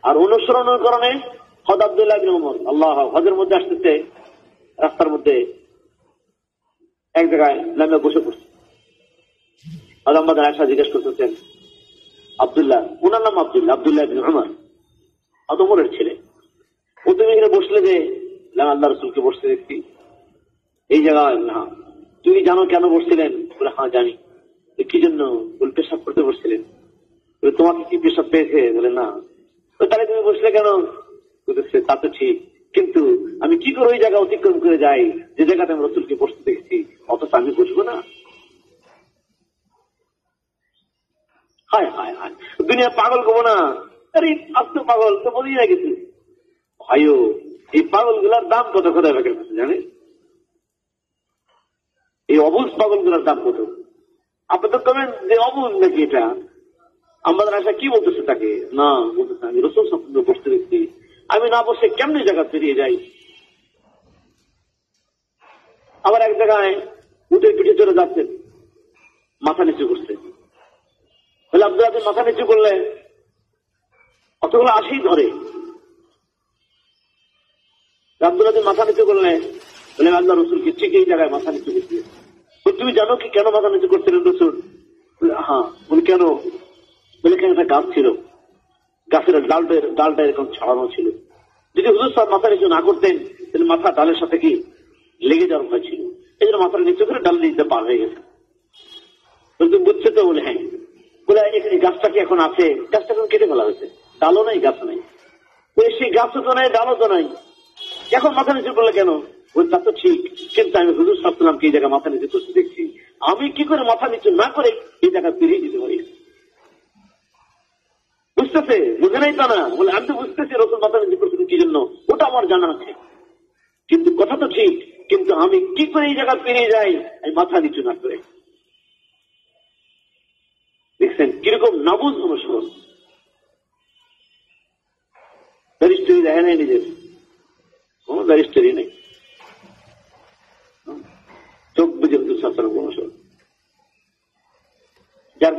আর অনুসরণের কারণে হদ আব্দুল্লাহ ইবনে উমর আল্লাহ হজের মধ্যে আসতেছে, রাস্তার মধ্যে এক জায়গায় নামে বসে পড়ছে। আমাদের আয়েশা জিজ্ঞেস করতেছেন, আব্দুল্লাহ, ওনার নাম আব্দুল্লাহ, আব্দুল্লাহ ইবনে উমর, ওমরের ছেলে, ও তুমি এখানে বসলে যে? আল্লাহ রসুলকে বসতে দেখছি এই জায়গায়। না, তুমি জানো কেন বসছিলেন? বলে হ্যাঁ জানি। কি জন্য? বলে পেশাব করতে বসছিলেন। বলে তোমাকে কি পেশাব পেয়েছে? বলে না। তাহলে তুমি বসলে কেন? বলতেছে তা তো ঠিক, কিন্তু আমি কি করে ওই জায়গা অতিক্রম করে যাই যে জায়গাতে আমি রসুলকে বসতে দেখছি, অথচ আমি বসবো না? হায় হায় হায়, দুনিয়া পাগল করবো না? আরে আস্ত পাগল তো বলেই না কিছু। ভাইও, এই পাগল গুলার দাম কত খোদা বেকের কাছে জানে? এই অবুজ পাগল গুলার দাম কত? আপনি তো কবেন যে অবুজ নাকি এটা? আমাদের আশা কি বলতেছে তাকে? না, বলতেছে আমি রসুল সম্পূর্ণ বসতে দেখছি, আমি না বসে কেমনি জায়গা পেরিয়ে যাই। আবার এক জায়গায় উঠে পিঠে চলে যাচ্ছেন, মাথা নিচু করছে। বলে আব্দুল্লাহ মাথা নিচু করলে অতগুলো আসেই ধরে। আব্দুল্লাহ মাথা নিচু করলে বলে আল্লাহ রসুলকে ঠিক এই জায়গায় মাথা নিচু করছে। তুমি জানো কি কেন মাথা নিচু করছিলেন রসুল? হ্যাঁ। বলে কেন? বলে কেন একটা গাছ ছিল, গাছের ডালটা এরকম ছড়ানো ছিল, যদি হুজুর সাহেব মাথা নিচু না করতেন তাহলে মাথা ডালের সাথে কি লেগে যাওয়ার ভয় ছিল, এই জন্য মাথার নিচু করে ডাল দিতে পার হয়ে গেছে। তুমি বুঝছে তো? বলে হ্যাঁ। বলে এই গাছটা কি এখন আছে? গাছটা এখন কেটে ফেলা হয়েছে, ডালও নাই গাছ নাই। বলে সেই গাছও তো নাই, ডালও তো নাই, এখন মাথা নিচু করলে কেন? বলে তা তো ঠিক, কিন্তু আমি হুজুর সাল্লামকে এই জায়গায় মাথা নিচু করতে দেখছি, আমি কি করে মাথা নিচু না করে এই জায়গা পেরিয়ে যেতে পারি? বুঝতেছে? বুঝে নাই তা না? বলে আমি তো বুঝতেছি রসুল মাথা নিচু করছেন কি জন্য, ওটা আমার জানা আছে, কিন্তু কথা তো ঠিক, কিন্তু আমি কি করে এই জায়গা পেরিয়ে যাই আমি মাথা নিচু না করে? দেখছেন কিরকম নাবুজ অনুসরণ। ব্যারিস্টারি দেখে নাই নিজের, কোন ব্যারিস্টারি নেই, চোখ বুঝে অনুসরণ, যার কারণে